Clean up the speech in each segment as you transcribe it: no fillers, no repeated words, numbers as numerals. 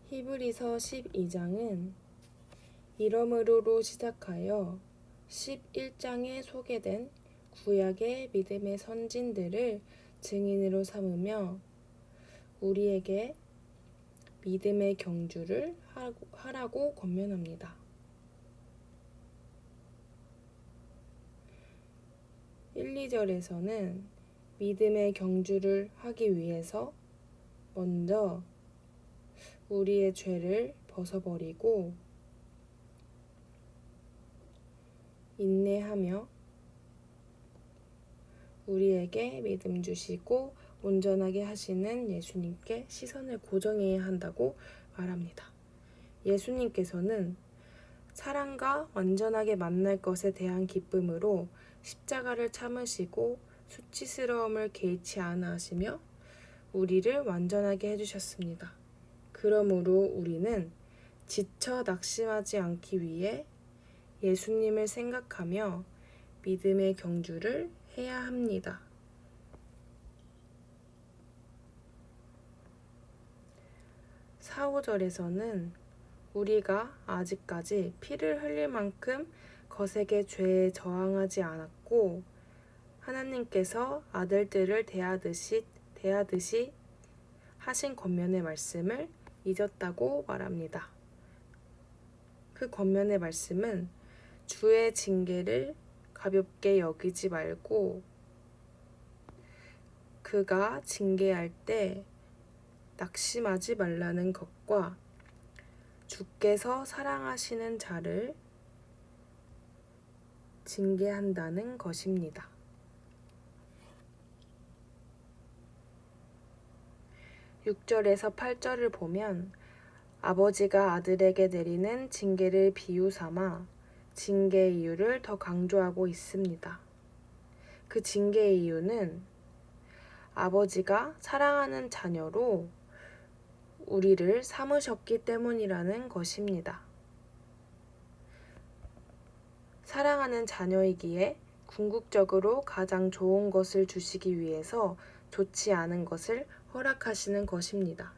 히브리서 12장은 이러므로로 시작하여 11장에 소개된 구약의 믿음의 선진들을 증인으로 삼으며 우리에게 믿음의 경주를 하라고 권면합니다. 1, 2절에서는 믿음의 경주를 하기 위해서 먼저 우리의 죄를 벗어버리고 인내하며 우리에게 믿음 주시고 온전하게 하시는 예수님께 시선을 고정해야 한다고 말합니다. 예수님께서는 사랑과 완전하게 만날 것에 대한 기쁨으로 십자가를 참으시고 수치스러움을 개의치 않아 하시며 우리를 완전하게 해주셨습니다. 그러므로 우리는 지쳐 낙심하지 않기 위해 예수님을 생각하며 믿음의 경주를 해야 합니다. 4, 5절에서는 우리가 아직까지 피를 흘릴 만큼 거세게 죄에 저항하지 않았고 하나님께서 아들들을 대하듯이 하신 권면의 말씀을 잊었다고 말합니다. 그 권면의 말씀은 주의 징계를 가볍게 여기지 말고 그가 징계할 때 낙심하지 말라는 것과 주께서 사랑하시는 자를 징계한다는 것입니다. 6절에서 8절을 보면 아버지가 아들에게 내리는 징계를 비유 삼아 징계의 이유를 더 강조하고 있습니다. 그 징계의 이유는 아버지가 사랑하는 자녀로 우리를 삼으셨기 때문이라는 것입니다. 사랑하는 자녀이기에 궁극적으로 가장 좋은 것을 주시기 위해서 좋지 않은 것을 허락하시는 것입니다.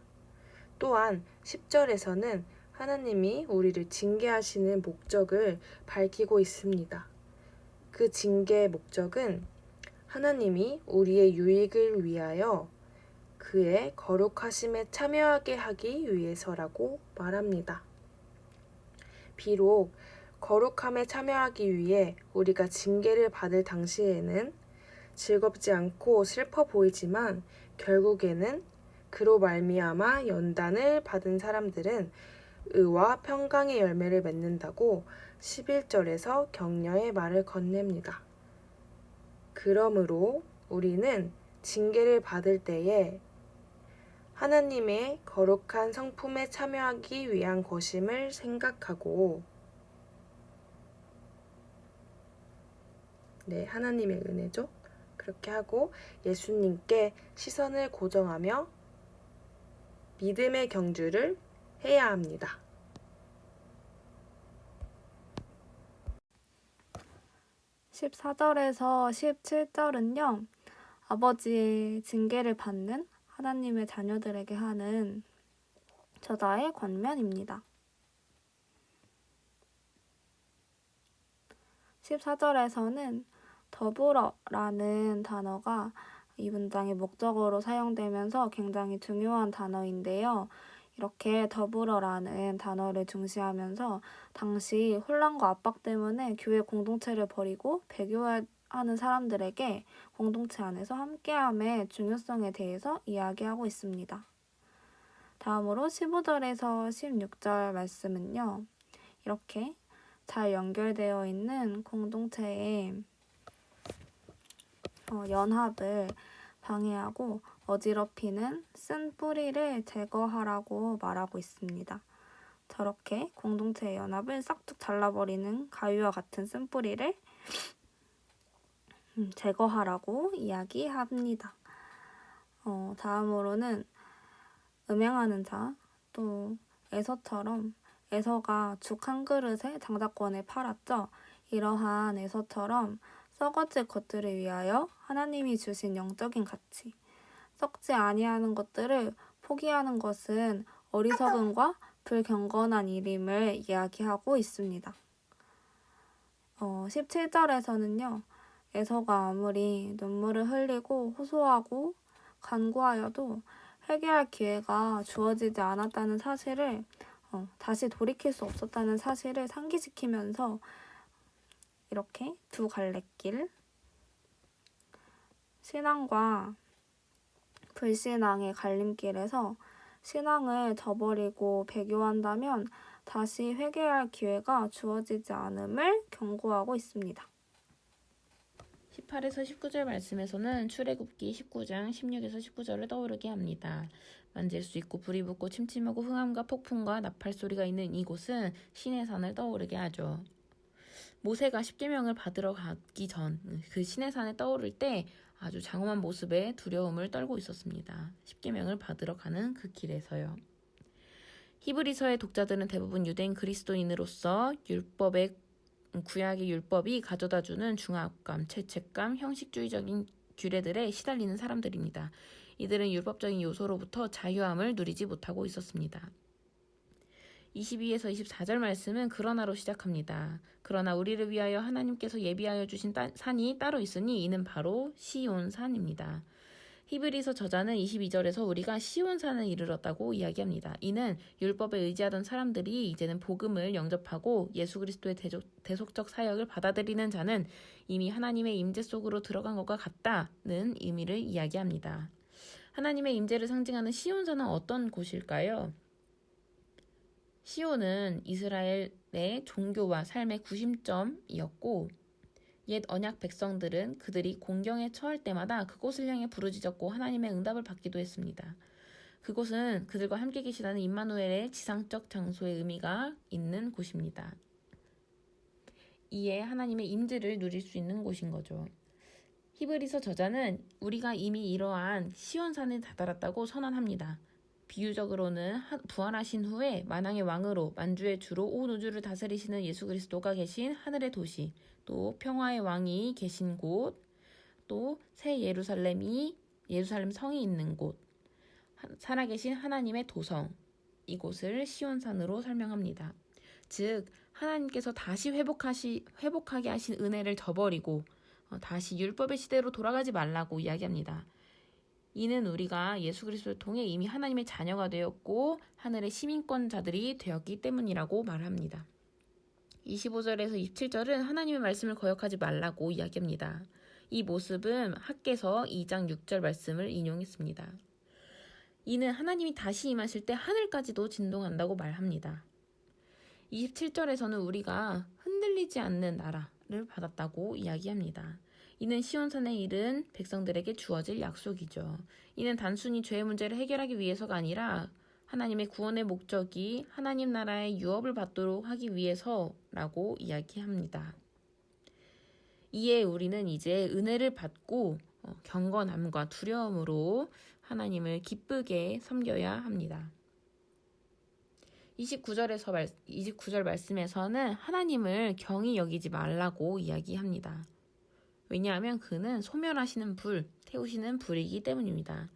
또한 10절에서는 하나님이 우리를 징계하시는 목적을 밝히고 있습니다. 그 징계의 목적은 하나님이 우리의 유익을 위하여 그의 거룩하심에 참여하게 하기 위해서라고 말합니다. 비록 거룩함에 참여하기 위해 우리가 징계를 받을 당시에는 즐겁지 않고 슬퍼 보이지만 결국에는 그로 말미암아 연단을 받은 사람들은 의와 평강의 열매를 맺는다고 11절에서 격려의 말을 건넵니다. 그러므로 우리는 징계를 받을 때에 하나님의 거룩한 성품에 참여하기 위한 것임을 생각하고 하나님의 은혜죠. 그렇게 하고 예수님께 시선을 고정하며 믿음의 경주를 해야 합니다. (14절에서 17절은요) 아버지의 징계를 받는 하나님의 자녀들에게 하는 저자의 권면입니다. 14절에서는 더불어라는 단어가 이 문장의 목적어로 사용되면서 굉장히 중요한 단어인데요. 이렇게 더불어라는 단어를 중시하면서 당시 혼란과 압박 때문에 교회 공동체를 버리고 배교하는 사람들에게 공동체 안에서 함께함의 중요성에 대해서 이야기하고 있습니다. 다음으로 15절에서 16절 말씀은요. 이렇게 잘 연결되어 있는 공동체의 연합을 방해하고 어지럽히는 쓴 뿌리를 제거하라고 말하고 있습니다. 저렇게 공동체의 연합을 싹둑 잘라버리는 가위와 같은 쓴 뿌리를 제거하라고 이야기합니다. 다음으로는 음행하는 자, 또 에서처럼 에서가 죽 한 그릇에 장자권을 팔았죠. 이러한 에서처럼 썩어질 것들을 위하여 하나님이 주신 영적인 가치, 썩지 아니하는 것들을 포기하는 것은 어리석음과 불경건한 일임을 이야기하고 있습니다. 17절에서는요. 에서가 아무리 눈물을 흘리고 호소하고 간구하여도 회개할 기회가 주어지지 않았다는 사실을 다시 돌이킬 수 없었다는 사실을 상기시키면서 이렇게 두 갈래 길, 신앙과 불신앙의 갈림길에서 신앙을 저버리고 배교한다면 다시 회개할 기회가 주어지지 않음을 경고하고 있습니다. 18에서 19절 말씀에서는 출애굽기 19장 16에서 19절을 떠오르게 합니다. 만질 수 있고 불이 붙고 침침하고 흥함과 폭풍과 나팔 소리가 있는 이곳은 신의 산을 떠오르게 하죠. 모세가 십계명을 받으러 가기 전 그 신의 산에 떠오를 때 아주 장엄한 모습에 두려움을 떨고 있었습니다. 십계명을 받으러 가는 그 길에서요. 히브리서의 독자들은 대부분 유대인 그리스도인으로서 구약의 율법이 가져다주는 중압감, 죄책감, 형식주의적인 규례들에 시달리는 사람들입니다. 이들은 율법적인 요소로부터 자유함을 누리지 못하고 있었습니다. 22에서 24절 말씀은 그러나로 시작합니다. 그러나 우리를 위하여 하나님께서 예비하여 주신 산이 따로 있으니 이는 바로 시온산입니다. 히브리서 저자는 22절에서 우리가 시온산을 이르렀다고 이야기합니다. 이는 율법에 의지하던 사람들이 이제는 복음을 영접하고 예수 그리스도의 대속적 사역을 받아들이는 자는 이미 하나님의 임재 속으로 들어간 것과 같다는 의미를 이야기합니다. 하나님의 임재를 상징하는 시온산은 어떤 곳일까요? 시온은 이스라엘의 종교와 삶의 구심점이었고 옛 언약 백성들은 그들이 공경에 처할 때마다 그곳을 향해 부르짖었고 하나님의 응답을 받기도 했습니다. 그곳은 그들과 함께 계시다는 임마누엘의 지상적 장소의 의미가 있는 곳입니다. 이에 하나님의 임재를 누릴 수 있는 곳인 거죠. 히브리서 저자는 우리가 이미 이러한 시온산에 다다랐다고 선언합니다. 비유적으로는 부활하신 후에 만왕의 왕으로 만주의 주로 온 우주를 다스리시는 예수 그리스도가 계신 하늘의 도시, 또 평화의 왕이 계신 곳, 또 새 예루살em 성이 있는 곳, 살아계신 하나님의 도성, 이곳을 시온산으로 설명합니다. 즉 하나님께서 다시 회복하게 하신 은혜를 저버리고 다시 율법의 시대로 돌아가지 말라고 이야기합니다. 이는 우리가 예수 그리스도를 통해 이미 하나님의 자녀가 되었고 하늘의 시민권자들이 되었기 때문이라고 말합니다. 25절에서 27절은 하나님의 말씀을 거역하지 말라고 이야기합니다. 이 모습은 학개서 2장 6절 말씀을 인용했습니다. 이는 하나님이 다시 임하실 때 하늘까지도 진동한다고 말합니다. 27절에서는 우리가 흔들리지 않는 나라를 받았다고 이야기합니다. 이는 시온산에 이른 백성들에게 주어질 약속이죠. 이는 단순히 죄의 문제를 해결하기 위해서가 아니라 하나님의 구원의 목적이 하나님 나라의 유업을 받도록 하기 위해서라고 이야기합니다. 이에 우리는 이제 은혜를 받고 경건함과 두려움으로 하나님을 기쁘게 섬겨야 합니다. 29절 말씀에서는 하나님을 경히 여기지 말라고 이야기합니다. 왜냐하면 그는 소멸하시는 태우시는 불이기 때문입니다.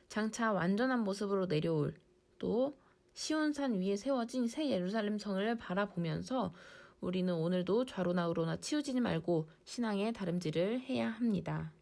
장차 완전한 모습으로 내려올 또 시온산 위에 세워진 새 예루살렘 성을 바라보면서 우리는 오늘도 좌로나 우로나 치우치지 말고 신앙의 다름질을 해야 합니다.